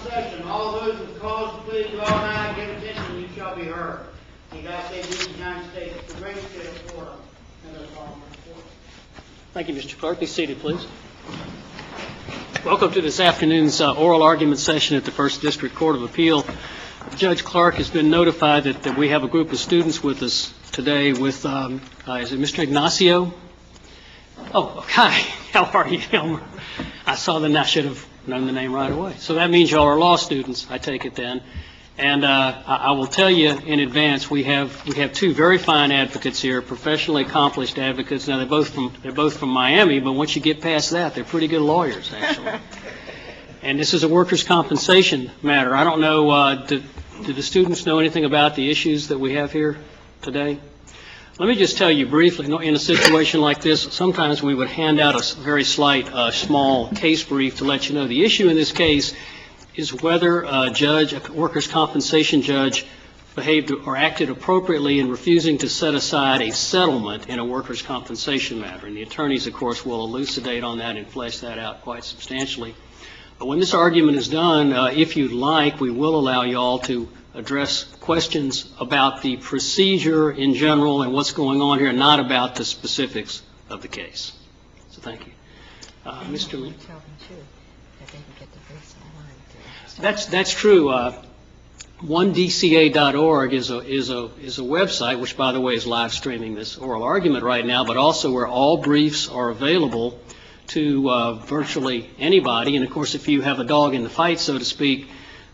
session. All those with cause to plead draw nigh, give attention, you shall be heard. The United States of the United States, the Bridgefield, Florida. And that's all my report. Thank you, Mr. Clerk. Be seated, please. Welcome to this afternoon's oral argument session at the First District Court of Appeal. Judge Clark has been notified that we have a group of students with us today with, is it Mr. Ignacio? Oh, hi. How are you, Elmer? I saw the, I should have known the name right away. So that means y'all are law students, I take it then. And I will tell you in advance, we have two very fine advocates here, professionally accomplished advocates. Now they're both from Miami, but once you get past that, they're pretty good lawyers, actually. And this is a workers' compensation matter. I don't know, do the students know anything about the issues that we have here today? Let me just tell you briefly, in a situation like this, sometimes we would hand out a very slight, small case brief to let you know. The issue in this case is whether a judge, a workers' compensation judge, behaved or acted appropriately in refusing to set aside a settlement in a workers' compensation matter. And the attorneys, of course, will elucidate on that and flesh that out quite substantially. But when this argument is done, if you'd like, we will allow you all to address questions about the procedure in general and what's going on here, not about the specifics of the case. So thank you. Mr. Lee. That's true. 1dca.org is a website, which, by the way, is live streaming this oral argument right now, but also where all briefs are available to virtually anybody. And, of course, if you have a dog in the fight, so to speak,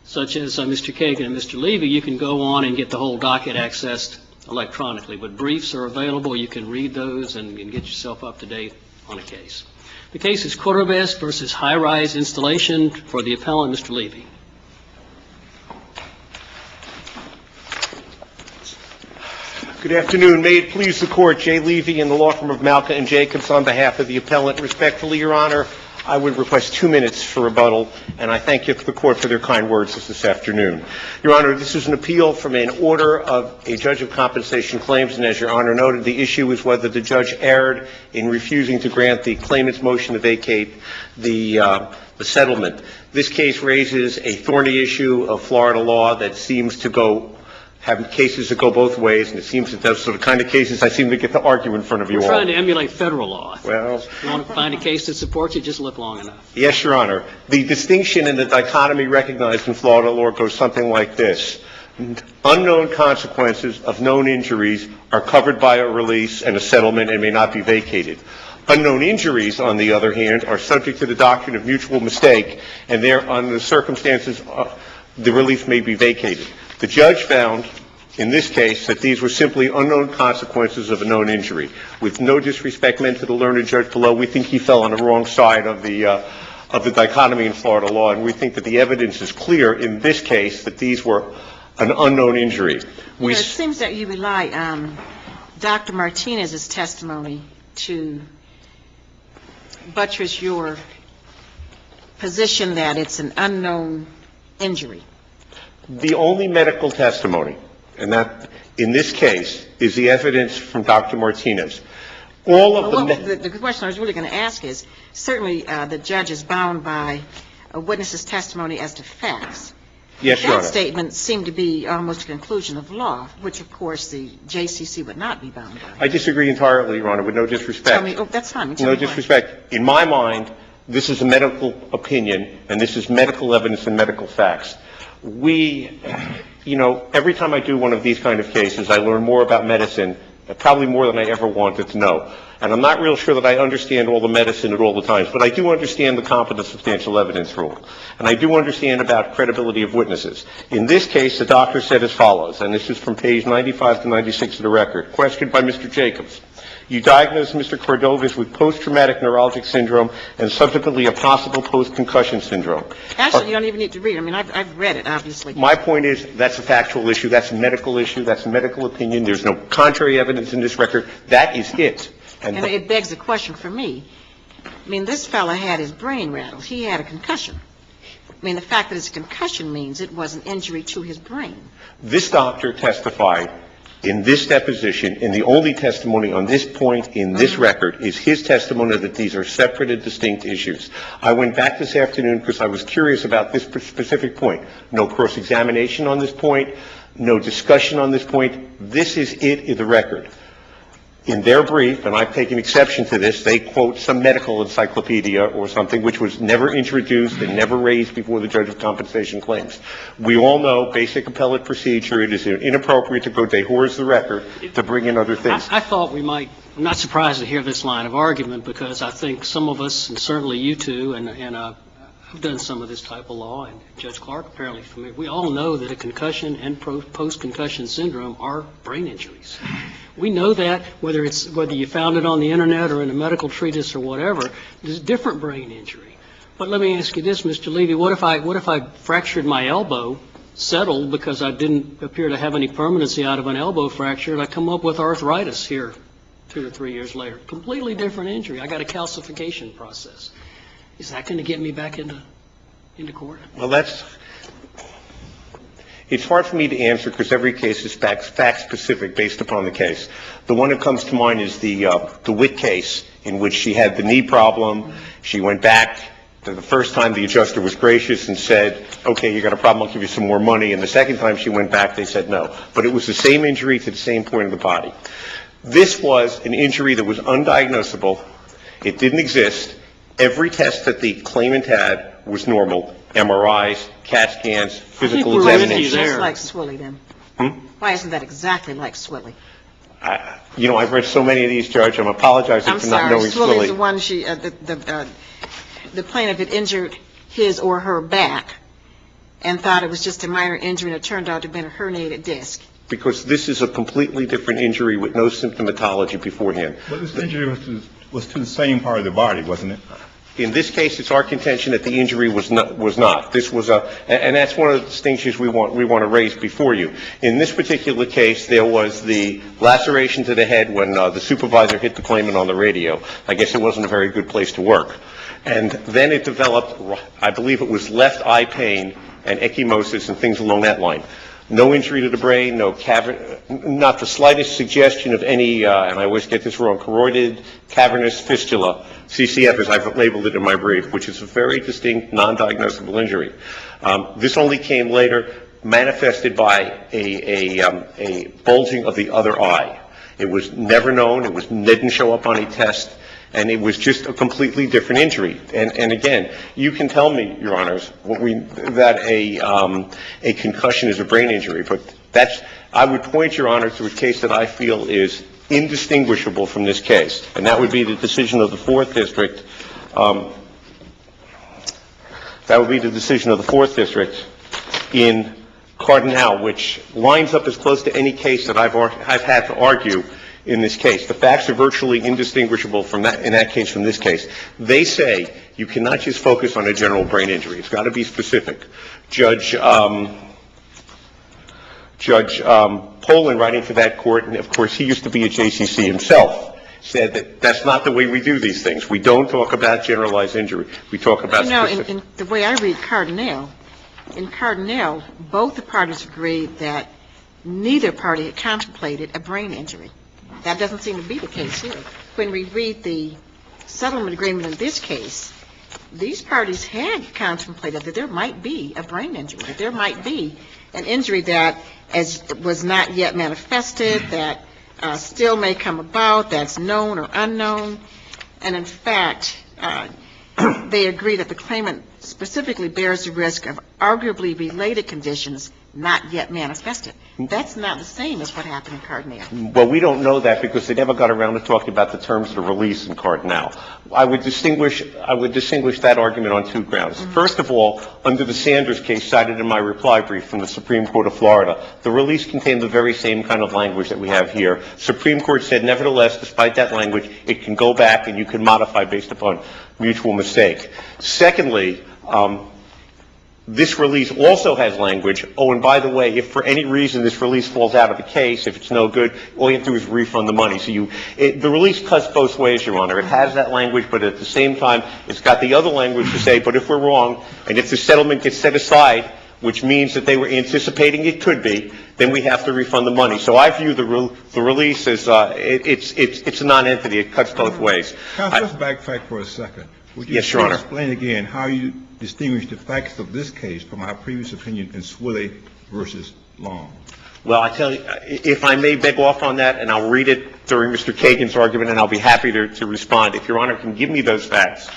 such as Mr. Kagan and Mr. Levy, you can go on and get the whole docket accessed electronically. But briefs are available. You can read those and get yourself up to date on a case. The case is Cordovez versus High-Rise Installation. For the appellant, Mr. Levy. Good afternoon. May it please the Court, Jay Levy and the law firm of Malka and Jacobs on behalf of the appellant. Respectfully, Your Honor, I would request 2 minutes for rebuttal, and I thank you, the Court, for their kind words this afternoon. Your Honor, this is an appeal from an order of a judge of compensation claims, and as Your Honor noted, the issue is whether the judge erred in refusing to grant the claimant's motion to vacate the settlement. This case raises a thorny issue of Florida law that seems to have cases that go both ways, and it seems that those are the kind of cases I seem to get to argue in front of you all. We're trying to emulate federal law. Well, if you want to find a case that supports you, just look long enough. Yes, Your Honor. The distinction and the dichotomy recognized in Florida law goes something like this. Unknown consequences of known injuries are covered by a release and a settlement and may not be vacated. Unknown injuries, on the other hand, are subject to the doctrine of mutual mistake, and there, under the circumstances, the release may be vacated. The judge found, in this case, that these were simply unknown consequences of a known injury. With no disrespect meant to the learned judge below, we think he fell on the wrong side of the dichotomy in Florida law, and we think that the evidence is clear in this case that these were an unknown injury. It seems that you rely on Dr. Martinez's testimony to buttress your position that it's an unknown injury. The only medical testimony, and that in this case, is the evidence from Dr. Martinez. The question I was really going to ask is, certainly the judge is bound by a witness's testimony as to facts. Yes, Your Honor. That statement seemed to be almost a conclusion of law, which, of course, the JCC would not be bound by. I disagree entirely, Your Honor, with no disrespect. That's fine. No disrespect. In my mind, this is a medical opinion, and this is medical evidence and medical facts. Every time I do one of these kind of cases, I learn more about medicine, probably more than I ever wanted to know. And I'm not real sure that I understand all the medicine at all the times, but I do understand the competent substantial evidence rule. And I do understand about credibility of witnesses. In this case, the doctor said as follows, and this is from page 95 to 96 of the record, questioned by Mr. Jacobs. You diagnosed Mr. Cordovez with post-traumatic neuralgic syndrome and subsequently a possible post-concussion syndrome. Actually, you don't even need to read it. I mean, I've read it, obviously. My point is that's a factual issue. That's a medical issue. That's a medical opinion. There's no contrary evidence in this record. That is it. And it begs a question for me. I mean, this fellow had his brain rattled. He had a concussion. I mean, the fact that it's a concussion means it was an injury to his brain. This doctor testified in this deposition, and the only testimony on this point in this record is his testimony that these are separate and distinct issues. I went back this afternoon because I was curious about this specific point. No cross-examination on this point, no discussion on this point. This is it in the record. In their brief, and I've taken exception to this, they quote some medical encyclopedia or something which was never introduced and never raised before the judge of compensation claims. We all know basic appellate procedure. It is inappropriate to go dehors the record to bring in other things. I thought we might, I'm not surprised to hear this line of argument because I think some of us, and certainly you two, and I've done some of this type of law, and Judge Clark apparently familiar, we all know that a concussion and post-concussion syndrome are brain injuries. We know that, whether you found it on the internet or in a medical treatise or whatever, there's a different brain injury. But let me ask you this, Mr. Levy, what if I fractured my elbow, settled because I didn't appear to have any permanency out of an elbow fracture, and I come up with arthritis here 2 or 3 years later? Completely different injury. I got a calcification process. Is that going to get me back into court? Well, it's hard for me to answer because every case is fact-specific based upon the case. The one that comes to mind is the Witt case in which she had the knee problem. She went back. The first time the adjuster was gracious and said, okay, you got a problem, I'll give you some more money. And the second time she went back, they said no. But it was the same injury to the same point of the body. This was an injury that was undiagnosable. It didn't exist. Every test that the claimant had was normal. MRIs, CAT scans, physical examinations. Just like Swilly, then. Why isn't that exactly like Swilly? I've read so many of these, Judge. I'm apologizing for not knowing Swilly. Swilly's the one the plaintiff had injured his or her back and thought it was just a minor injury, and it turned out to have been a herniated disc. Because this is a completely different injury with no symptomatology beforehand. But this injury was to the same part of the body, wasn't it? In this case, it's our contention that the injury was not. This was and that's one of the distinctions we want to raise before you. In this particular case, there was the laceration to the head when the supervisor hit the claimant on the radio. I guess it wasn't a very good place to work. And then it developed, I believe it was left eye pain and ecchymosis and things along that line. No injury to the brain, not the slightest suggestion of any, and I always get this wrong, choroidal cavernous fistula, CCF as I've labeled it in my brief, which is a very distinct, non-diagnosable injury. This only came later, manifested by a bulging of the other eye. It was never known, didn't show up on a test, and it was just a completely different injury. And again, you can tell me, Your Honors, that a concussion is a brain injury, but I would point, Your Honor, to a case that I feel is indistinguishable from this case, and that would be the decision of the 4th District. That would be the decision of the 4th District in Cardinal, which lines up as close to any case that I've had to argue in this case. The facts are virtually indistinguishable from that, in that case, from this case. They say you cannot just focus on a general brain injury. It's got to be specific. Judge Poland, writing for that court, and of course he used to be at JCC himself, said that that's not the way we do these things. We don't talk about generalized injury. We talk about specific. In the way I read Cardinal, in Cardinal, both the parties agreed that neither party had contemplated a brain injury. That doesn't seem to be the case here. When we read the settlement agreement in this case, these parties had contemplated that there might be a brain injury, that there might be an injury that was not yet manifested, that still may come about, that's known or unknown. And in fact, they agree that the claimant specifically bears the risk of arguably related conditions not yet manifested. That's not the same as what happened in Cardinal. Well, we don't know that because they never got around to talking about the terms of the release in Cardinal. I would distinguish that argument on 2 grounds. Mm-hmm. First of all, under the Sanders case cited in my reply brief from the Supreme Court of Florida, the release contained the very same kind of language that we have here. Supreme Court said, nevertheless, despite that language, it can go back and you can modify based upon mutual mistake. Secondly, this release also has language, and by the way, if for any reason this release falls out of the case, if it's no good, all you have to do is refund the money. So the release cuts both ways, Your Honor. It has that language, but at the same time, it's got the other language to say, but if we're wrong, and if the settlement gets set aside, which means that they were anticipating it could be, then we have to refund the money. So I view the release as, it's a non-entity. It cuts both ways. Counsel, let's backtrack for a second. Would you Yes, Your Honor. explain again how you distinguish the facts of this case from our previous opinion in Swilley versus Long? Well, I tell you, if I may beg off on that, and I'll read it during Mr. Kagan's argument, and I'll be happy to respond. If Your Honor can give me those facts,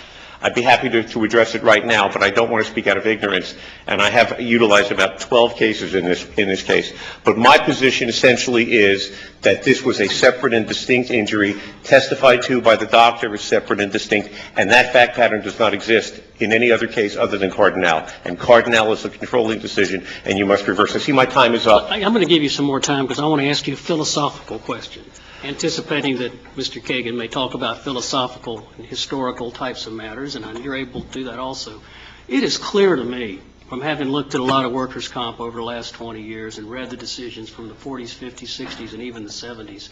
I'd be happy to address it right now, but I don't want to speak out of ignorance, and I have utilized about 12 cases in this case. But my position essentially is that this was a separate and distinct injury, testified to by the doctor as separate and distinct, and that fact pattern does not exist in any other case other than Cardinal. And Cardinal is a controlling decision, and you must reverse. I see my time is up. I'm going to give you some more time because I want to ask you a philosophical question, anticipating that Mr. Kagan may talk about philosophical and historical types of matters, and you're able to do that also. It is clear to me, from having looked at a lot of workers' comp over the last 20 years and read the decisions from the 40s, 50s, 60s, and even the 70s,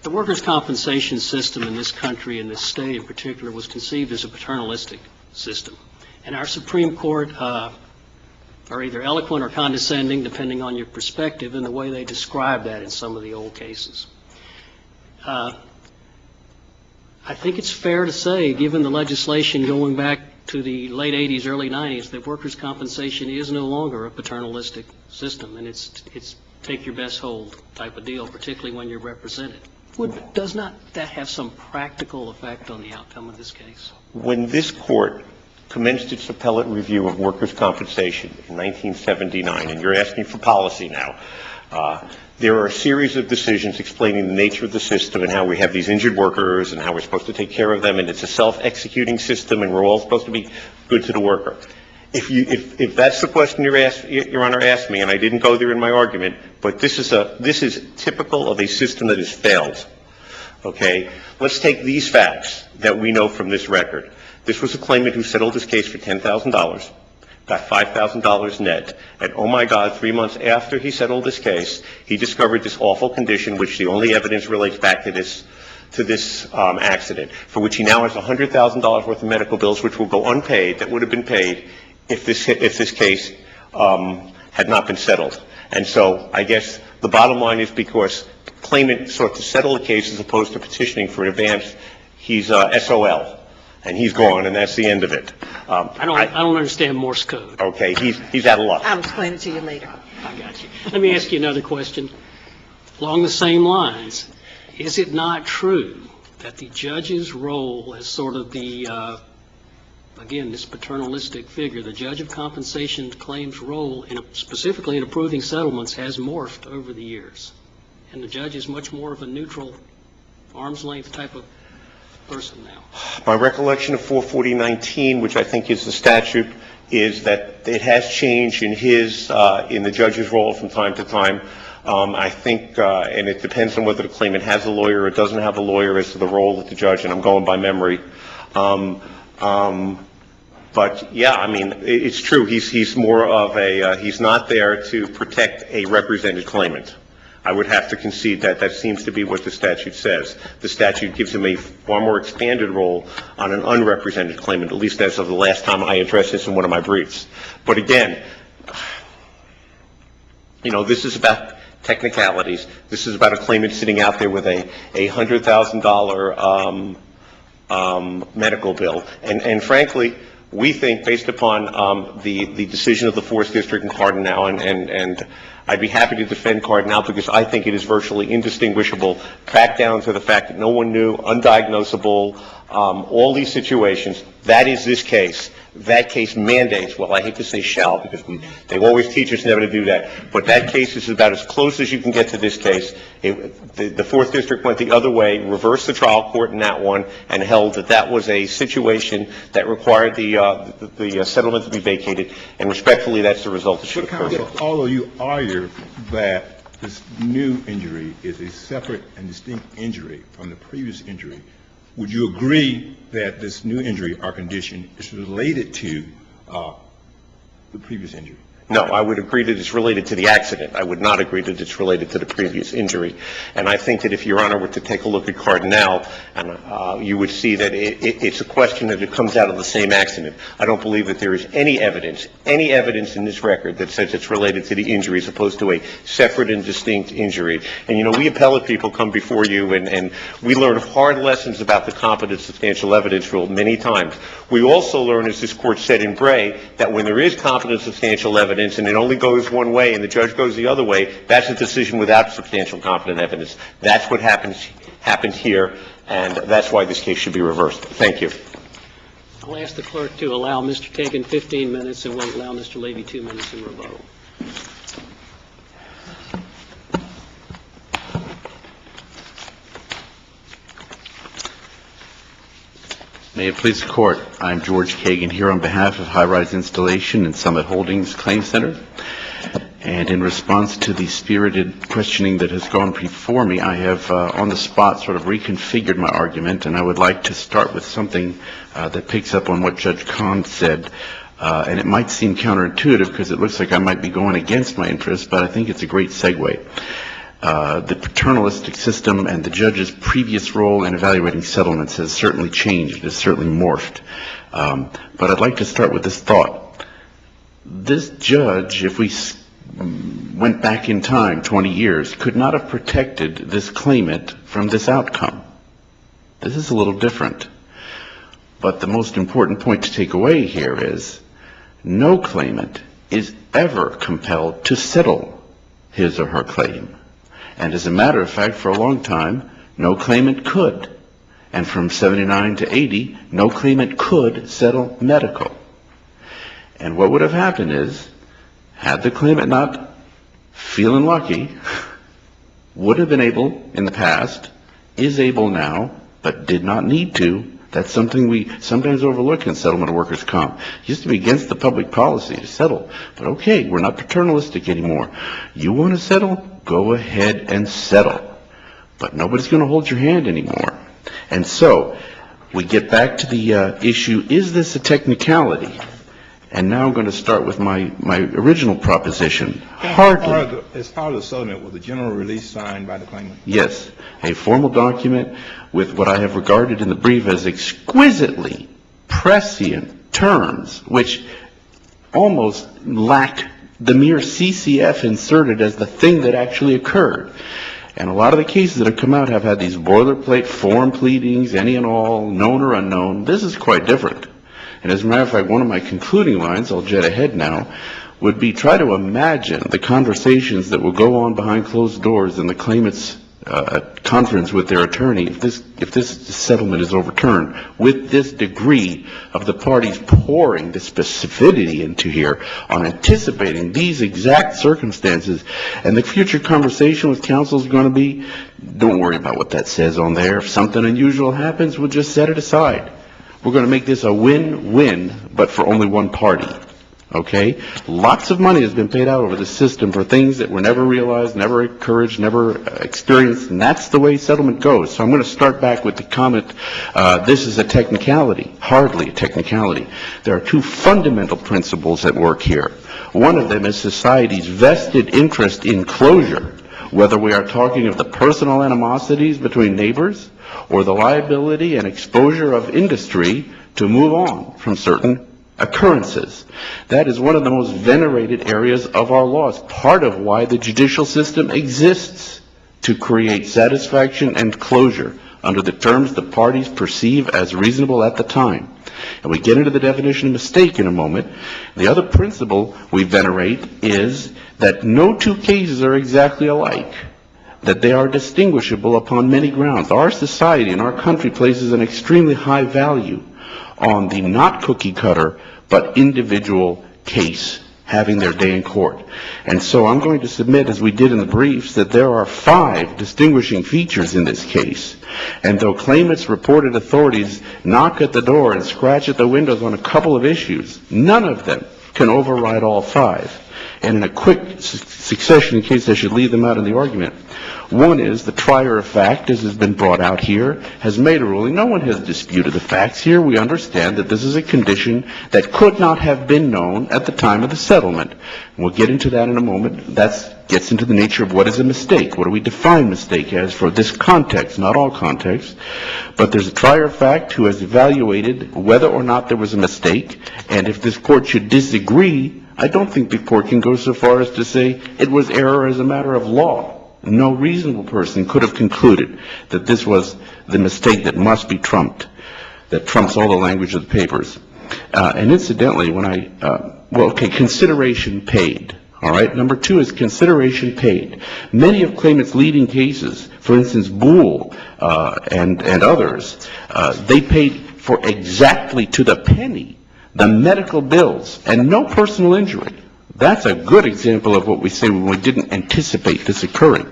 the workers' compensation system in this country, in this state in particular, was conceived as a paternalistic system. And our Supreme Court are either eloquent or condescending, depending on your perspective, in the way they describe that in some of the old cases. I think it's fair to say, given the legislation going back to the late 80s, early 90s, that workers' compensation is no longer a paternalistic system, and it's take your best hold type of deal, particularly when you're represented. Does not that have some practical effect on the outcome of this case? When this court commenced its appellate review of workers' compensation in 1979, and you're asking for policy now, there are a series of decisions explaining the nature of the system and how we have these injured workers and how we're supposed to take care of them, and it's a self-executing system, and we're all supposed to be good to the worker. If that's the question Your Honor asked me, and I didn't go there in my argument, but this is typical of a system that has failed. Okay? Let's take these facts that we know from this record. This was a claimant who settled his case for $10,000, got $5,000 net, and oh my God, 3 months after he settled this case, he discovered this awful condition, which the only evidence relates back to this accident, for which he now has $100,000 worth of medical bills, which will go unpaid, that would have been paid if this case had not been settled. And so I guess the bottom line is, because the claimant sought to settle the case as opposed to petitioning for an advance, he's SOL. And he's gone, and that's the end of it. I don't understand Morse code. Okay, he's out of luck. I'll explain it to you later. I got you. Let me ask you another question. Along the same lines, is it not true that the judge's role as sort of the, again, this paternalistic figure, the judge of compensation claims role, specifically in approving settlements, has morphed over the years? And the judge is much more of a neutral, arm's-length type of person now. My recollection of 44019, which I think is the statute, is that it has changed in the judge's role from time to time. I think, and it depends on whether the claimant has a lawyer or doesn't have a lawyer as to the role of the judge, and I'm going by memory. But yeah, I mean, it's true. He's more of he's not there to protect a represented claimant. I would have to concede that seems to be what the statute says. The statute gives him a far more expanded role on an unrepresented claimant, at least as of the last time I addressed this in one of my briefs. But again, this is about technicalities. This is about a claimant sitting out there with a $100,000 medical bill. And frankly, we think, based upon the decision of the 4th District in Cardinal, and I'd be happy to defend Cardinal because I think it is virtually indistinguishable, back down to the fact that no one knew, undiagnosable, all these situations. That is this case. That case mandates, well, I hate to say shall because they always teach us never to do that, but that case is about as close as you can get to this case. The 4th District went the other way, reversed the trial court in that one, and held that was a situation that required the settlement to be vacated, and respectfully, that's the result that should occur. Although you argue that this new injury is a separate and distinct injury from the previous injury, would you agree that this new injury or condition is related to the previous injury? No, I would agree that it's related to the accident. I would not agree that it's related to the previous injury. And I think that if Your Honor were to take a look at Cardinal, and you would see that it's a question that it comes out of the same accident. I don't believe that there is any evidence in this record that says it's related to the injury as opposed to a separate and distinct injury. And, you know, we appellate people come before you, and we learn hard lessons about the competent substantial evidence rule many times. We also learn, as this Court said in Bray, that when there is competent substantial evidence and it only goes one way and the judge goes the other way, that's a decision without substantial competent evidence. That's what happened here, and that's why this case should be reversed. Thank you. I'll ask the clerk to allow Mr. Kagan 15 minutes, and we'll allow Mr. Levy 2 minutes in rebuttal. May it please the Court, I'm George Kagan here on behalf of High Rise Installation and Summit Holdings Claim Center. And in response to the spirited questioning that has gone before me, I have on the spot sort of reconfigured my argument, and I would like to start with something that picks up on what Judge Kahn said. And it might seem counterintuitive because it looks like I might be going against my interests, but I think it's a great segue. The paternalistic system and the judge's previous role in evaluating settlements has certainly changed, has certainly morphed. But I'd like to start with this thought. This judge, if we went back in time 20 years, could not have protected this claimant from this outcome. This is a little different. But the most important point to take away here is no claimant is ever compelled to settle his or her claim. And as a matter of fact, for a long time, no claimant could. And from 79 to 80, no claimant could settle medical. And what would have happened is, had the claimant not feeling lucky, would have been able in the past, is able now, but did not need to. That's something we sometimes overlook in settlement of workers' comp. It used to be against the public policy to settle. But okay, we're not paternalistic anymore. You want to settle? Go ahead and settle. But nobody's going to hold your hand anymore. And so we get back to the issue, is this a technicality? And now I'm going to start with my original proposition. Hardly. As part of the settlement, was the general release signed by the claimant? Yes, a formal document with what I have regarded in the brief as exquisitely prescient terms, which almost lack the mere CCF inserted as the thing that actually occurred. And a lot of the cases that have come out have had these boilerplate form pleadings, any and all, known or unknown. This is quite different. And as a matter of fact, one of my concluding lines, I'll jet ahead now, would be try to imagine the conversations that will go on behind closed doors in the claimant's conference with their attorney if this settlement is overturned, with this degree of the parties pouring the specificity into here on anticipating these exact circumstances. And the future conversation with counsel is going to be, don't worry about what that says on there. If something unusual happens, we'll just set it aside. We're going to make this a win-win, but for only one party. Okay? Lots of money has been paid out over the system for things that were never realized, never encouraged, never experienced, and that's the way settlement goes. So I'm going to start back with the comment, this is a technicality, hardly a technicality. There are two fundamental principles at work here. One of them is society's vested interest in closure, whether we are talking of the personal animosities between neighbors or the liability and exposure of industry to move on from certain occurrences. That is one of the most venerated areas of our laws, part of why the judicial system exists, to create satisfaction and closure under the terms the parties perceive as reasonable at the time. And we get into the definition of mistake in a moment. The other principle we venerate is that no two cases are exactly alike, that they are distinguishable upon many grounds. Our society and our country places an extremely high value on the not cookie cutter but individual case having their day in court. And so I'm going to submit, as we did in the briefs, that there are 5 distinguishing features in this case. And though claimants' reported authorities knock at the door and scratch at the windows on a couple of issues, none of them can override all 5. And in a quick succession, in case I should leave them out in the argument, one is the trier of fact, as has been brought out here, has made a ruling. No one has disputed the facts here. We understand that this is a condition that could not have been known at the time of the settlement. We'll get into that in a moment. That gets into the nature of what is a mistake. What do we define mistake as for this context, not all contexts. But there's a trier of fact who has evaluated whether or not there was a mistake. And if this court should disagree, I don't think the court can go so far as to say it was error as a matter of law. No reasonable person could have concluded that this was the mistake that must be trumped, that trumps all the language of the papers. And incidentally, consideration paid. All right. Number 2 is consideration paid. Many of claimants' leading cases, for instance, Boole and others, they paid for exactly to the penny the medical bills and no personal injury. That's a good example of what we say when we didn't anticipate this occurring.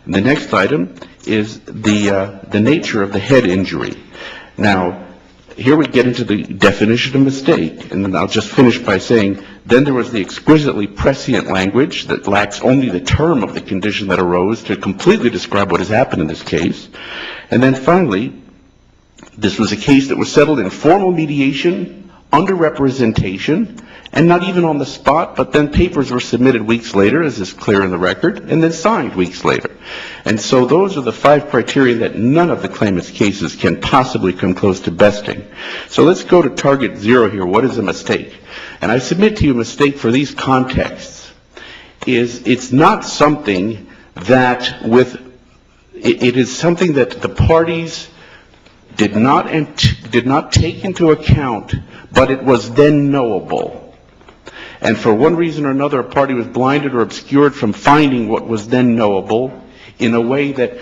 The next item is the nature of the head injury. Now, here we get into the definition of mistake, and then I'll just finish by saying, then there was the exquisitely prescient language that lacks only the term of the condition that arose to completely describe what has happened in this case. And then finally, this was a case that was settled in formal mediation, under representation, and not even on the spot, but then papers were submitted weeks later, as is clear in the record, and then signed weeks later. And so those are the 5 criteria that none of the claimant's cases can possibly come close to besting. So let's go to target 0 here. What is a mistake? And I submit to you a mistake for these contexts is it's not something that it is something that the parties did not take into account, but it was then knowable. And for one reason or another, a party was blinded or obscured from finding what was then knowable in a way that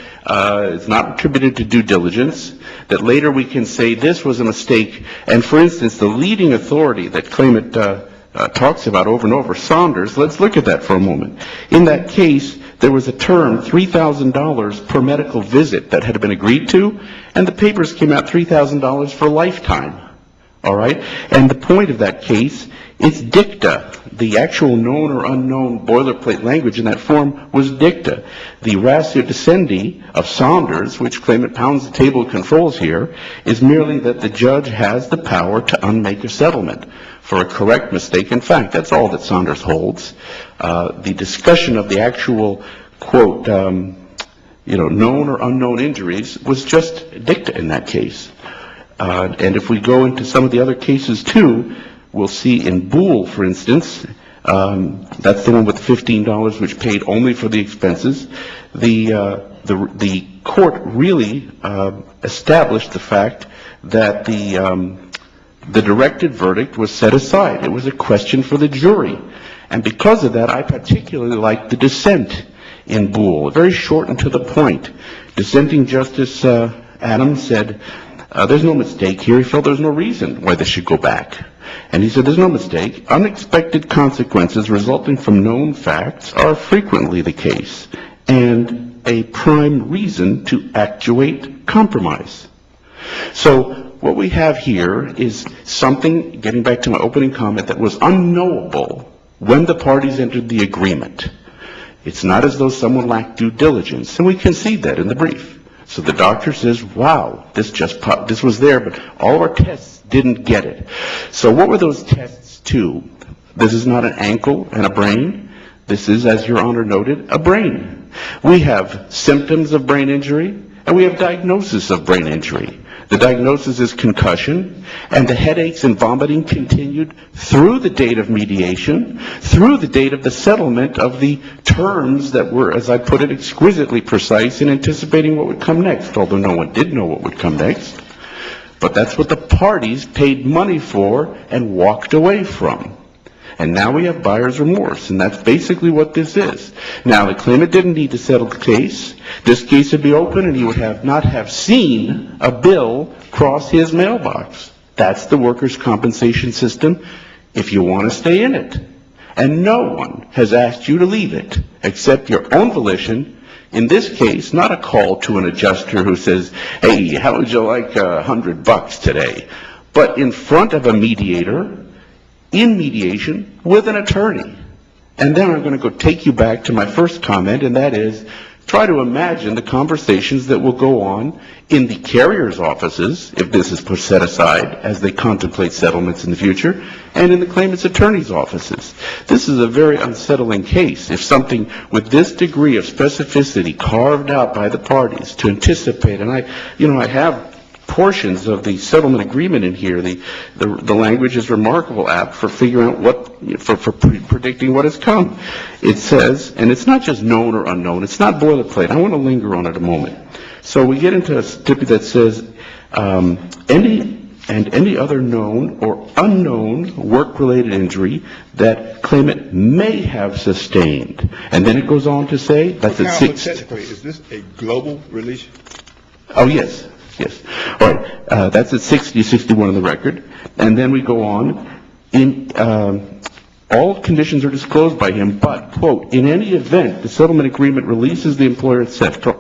is not attributed to due diligence, that later we can say this was a mistake. And for instance, the leading authority that claimant talks about over and over, Saunders, let's look at that for a moment. In that case, there was a term, $3,000 per medical visit, that had been agreed to, and the papers came out $3,000 for lifetime. All right? And the point of that case, it's dicta. The actual known or unknown boilerplate language in that form was dicta. The ratio decidendi of Saunders, which claimant pounds the table of controls here, is merely that the judge has the power to unmake a settlement for a correct mistake. In fact, that's all that Saunders holds. The discussion of the actual, quote, known or unknown injuries was just dicta in that case. And if we go into some of the other cases too, we'll see in Boole, for instance, that's the one with $15, which paid only for the expenses. The court really established the fact that the directed verdict was set aside. It was a question for the jury. And because of that, I particularly like the dissent in Boole, very short and to the point. Dissenting Justice Adams said, there's no mistake here. He felt there's no reason why this should go back. And he said there's no mistake. Unexpected consequences resulting from known facts are frequently the case, and a prime reason to actuate compromise. So what we have here is something, getting back to my opening comment, that was unknowable when the parties entered the agreement. It's not as though someone lacked due diligence, and we concede that in the brief. So the doctor says, wow, this was there, but all of our tests didn't get it. So what were those tests to? This is not an ankle and a brain. This is, as Your Honor noted, a brain. We have symptoms of brain injury, and we have diagnosis of brain injury. The diagnosis is concussion, and the headaches and vomiting continued through the date of mediation, through the date of the settlement of the terms that were, as I put it, exquisitely precise in anticipating what would come next, although no one did know what would come next. But that's what the parties paid money for and walked away from. And now we have buyer's remorse, and that's basically what this is. Now, the claimant didn't need to settle the case. This case would be open, and he would not have seen a bill cross his mailbox. That's the workers' compensation system if you want to stay in it. And no one has asked you to leave it, except your own volition. In this case, not a call to an adjuster who says, hey, how would you like $100 today? But in front of a mediator, in mediation with an attorney. And then I'm going to go take you back to my first comment, and that is, try to imagine the conversations that will go on in the carrier's offices, if this is set aside, as they contemplate settlements in the future, and in the claimant's attorney's offices. This is a very unsettling case. If something with this degree of specificity carved out by the parties to anticipate, and I have portions of the settlement agreement in here. The language is remarkable, apt for figuring out for predicting what has come. It says, and it's not just known or unknown, it's not boilerplate. I want to linger on it a moment. So we get into a stipulation that says, any other known or unknown work-related injury that claimant may have sustained. And then it goes on to say, that's at 6. Technically, is this a global release? Oh, yes. Yes. All right. That's at 60-61 on the record. And then we go on. All conditions are disclosed by him, but, quote, in any event, the settlement agreement releases the employer, etc.,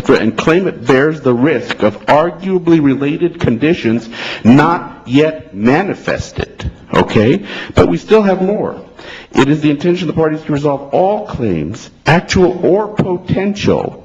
and claimant bears the risk of arguably related conditions not yet manifested. Okay? But we still have more. It is the intention of the parties to resolve all claims, actual or potential,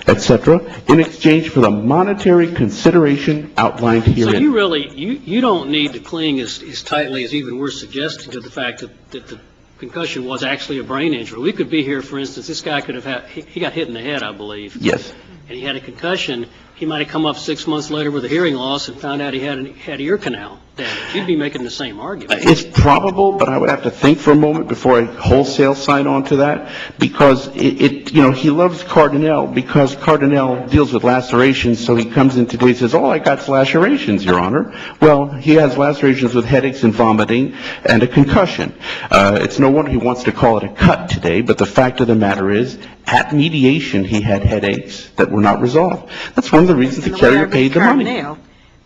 etc., in exchange for the monetary consideration outlined herein. So you really, you don't need to cling as tightly as even we're suggesting to the fact that the concussion was actually a brain injury. We could be here, for instance, this guy could have had, he got hit in the head, I believe. Yes. And he had a concussion. He might have come up 6 months later with a hearing loss and found out he had a ear canal damage. You'd be making the same argument. It's probable, but I would have to think for a moment before I wholesale sign on to that, because he loves Cardinal because Cardinal deals with lacerations, so he comes in today and says, all I got's lacerations, Your Honor. Well, he has lacerations with headaches and vomiting and a concussion. It's no wonder he wants to call it a cut today, but the fact of the matter is, at mediation, he had headaches that were not resolved. That's one of the reasons the carrier paid the money.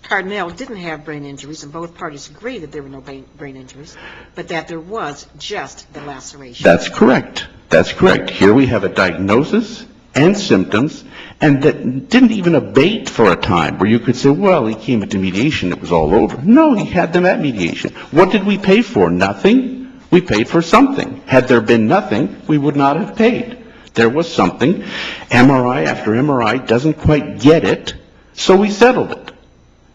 Cardinal didn't have brain injuries, and both parties agreed that there were no brain injuries, but that there was just the laceration. That's correct. That's correct. Here we have a diagnosis and symptoms, and that didn't even abate for a time where you could say, well, he came into mediation, it was all over. No, he had them at mediation. What did we pay for? Nothing. We paid for something. Had there been nothing, we would not have paid. There was something. MRI after MRI doesn't quite get it, so we settled it.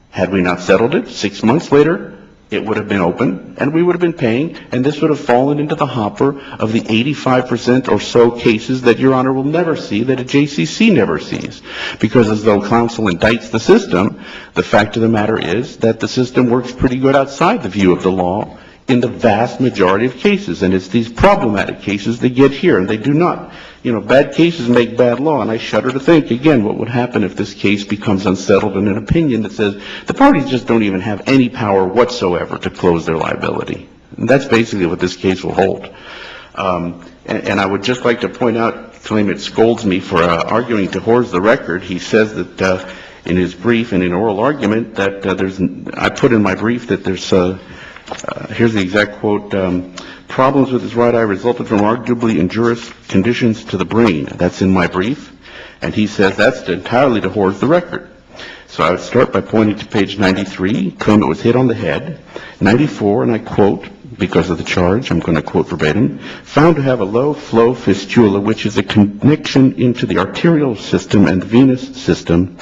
Had we not settled it, 6 months later, it would have been open, and we would have been paying, and this would have fallen into the hopper of the 85% or so cases that Your Honor will never see, that a JCC never sees. Because as though counsel indicts the system, the fact of the matter is that the system works pretty good outside the view of the law in the vast majority of cases, and it's these problematic cases that get here, and they do not. Bad cases make bad law, and I shudder to think, again, what would happen if this case becomes unsettled in an opinion that says the parties just don't even have any power whatsoever to close their liability. And that's basically what this case will hold. And I would just like to point out, claimant scolds me for arguing to hoard the record. He says that in his brief and in oral argument that I put in my brief that there's, here's the exact quote, problems with his right eye resulted from arguably injurious conditions to the brain. That's in my brief. And he says that's entirely to hoard the record. So I would start by pointing to page 93, claimant was hit on the head. 94, and I quote, because of the charge, I'm going to quote verbatim, found to have a low flow fistula, which is a connection into the arterial system and the venous system,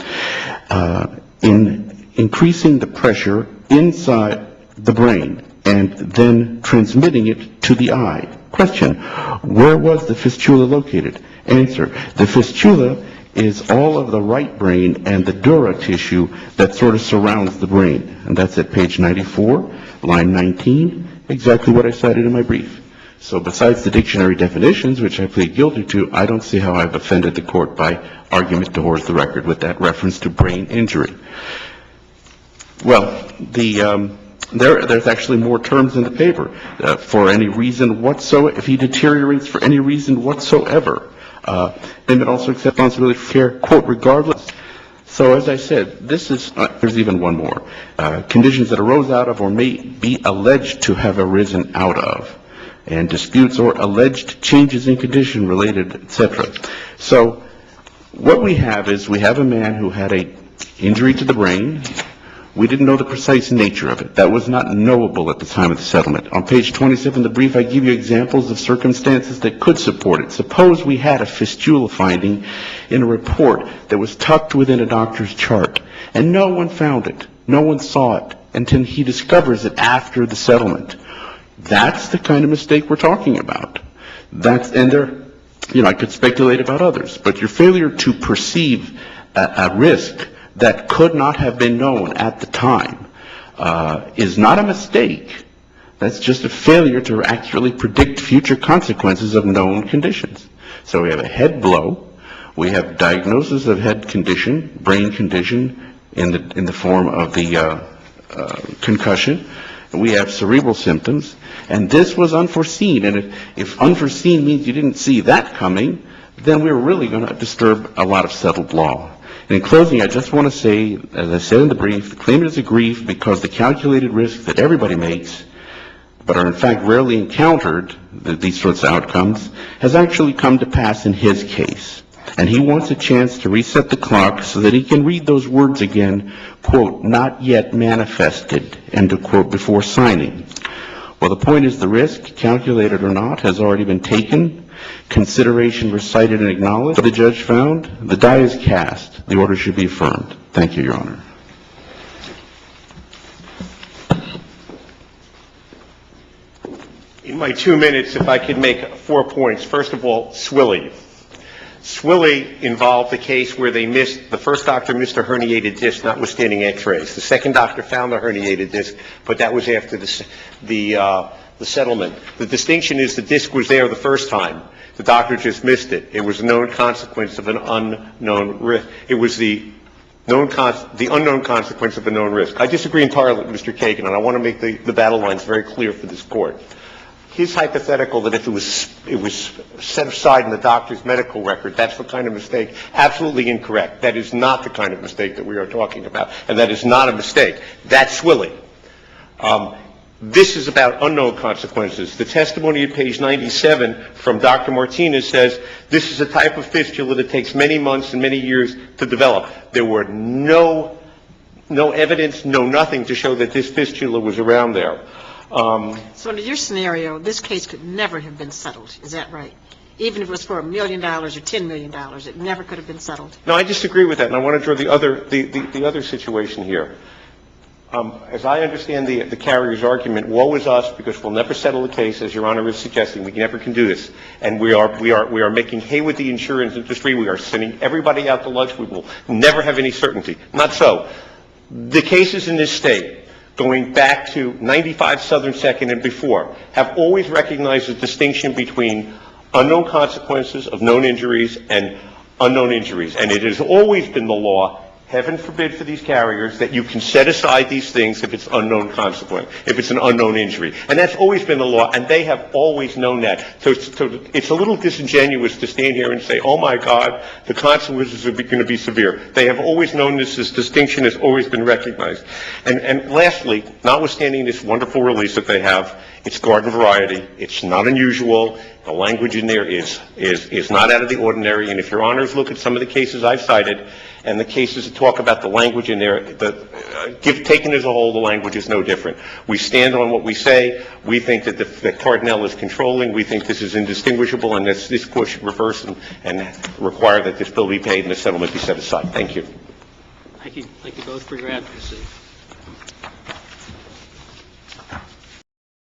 in increasing the pressure inside the brain and then transmitting it to the eye. Question, where was the fistula located? Answer, the fistula is all of the right brain and the dura tissue that sort of surrounds the brain. And that's at page 94, line 19, exactly what I cited in my brief. So besides the dictionary definitions, which I plead guilty to, I don't see how I've offended the court by argument to hoard the record with that reference to brain injury. Well, there's actually more terms in the paper. For any reason whatsoever, if he deteriorates for any reason whatsoever, claimant also accepts responsibility for care, quote, regardless. So as I said, this is, there's even one more. Conditions that arose out of or may be alleged to have arisen out of, and disputes or alleged changes in condition related, etc. So what we have is we have a man who had a injury to the brain. We didn't know the precise nature of it. That was not knowable at the time of the settlement. On page 27 of the brief, I give you examples of circumstances that could support it. Suppose we had a fistula finding in a report that was tucked within a doctor's chart, and no one found it. No one saw it until he discovers it after the settlement. That's the kind of mistake we're talking about. I could speculate about others, but your failure to perceive a risk that could not have been known at the time is not a mistake. That's just a failure to accurately predict future consequences of known conditions. So we have a head blow, we have diagnosis of head condition, brain condition in the form of the concussion. We have cerebral symptoms, and this was unforeseen. And if unforeseen means you didn't see that coming, then we're really going to disturb a lot of settled law. And in closing, I just want to say, as I said in the brief, the claimant is aggrieved because the calculated risks that everybody makes, but are in fact rarely encountered, these sorts of outcomes, has actually come to pass in his case. And he wants a chance to reset the clock so that he can read those words again, quote, not yet manifested, end of quote, before signing. Well, the point is the risk, calculated or not, has already been taken, consideration recited and acknowledged. The judge found the die is cast. The order should be affirmed. Thank you, Your Honor. In my 2 minutes, if I could make 4 points. First of all, Swilley. Swilley involved the case where they missed, the first doctor missed a herniated disc, notwithstanding x-rays. The second doctor found the herniated disc, but that was after the settlement. The distinction is the disc was there the first time. The doctor just missed it. It was a known consequence of an unknown risk. It was the unknown consequence of a known risk. I disagree entirely with Mr. Kagan, and I want to make the battle lines very clear for this court. His hypothetical that if it was set aside in the doctor's medical record, that's the kind of mistake, absolutely incorrect. That is not the kind of mistake that we are talking about, and that is not a mistake. That's Swilley. This is about unknown consequences. The testimony at page 97 from Dr. Martinez says this is a type of fistula that takes many months and many years to develop. There were no evidence, no nothing to show that this fistula was around there. So under your scenario, this case could never have been settled. Is that right? Even if it was for $1 million or $10 million, it never could have been settled. No, I disagree with that, and I want to draw the other situation here. As I understand the carrier's argument, woe is us because we'll never settle the case, as Your Honor is suggesting. We never can do this, and we are making hay with the insurance industry. We are sending everybody out to lunch. We will never have any certainty. Not so. The cases in this state, going back to 95 Southern Second and before, have always recognized the distinction between unknown consequences of known injuries and unknown injuries. And it has always been the law, heaven forbid for these carriers, that you can set aside these things if it's unknown consequence, if it's an unknown injury. And that's always been the law, and they have always known that. So it's a little disingenuous to stand here and say, oh my God, the consequences are going to be severe. They have always known this distinction has always been recognized. And lastly, notwithstanding this wonderful release that they have, it's garden variety. It's not unusual. The language in there is not out of the ordinary. And if Your Honors look at some of the cases I've cited and the cases that talk about the language in there, taken as a whole, the language is no different. We stand on what we say. We think that that Cardinal is controlling. We think this is indistinguishable, and this court should reverse and require that this bill be paid and the settlement be set aside. Thank you. Thank you. Thank you both for your advocacy.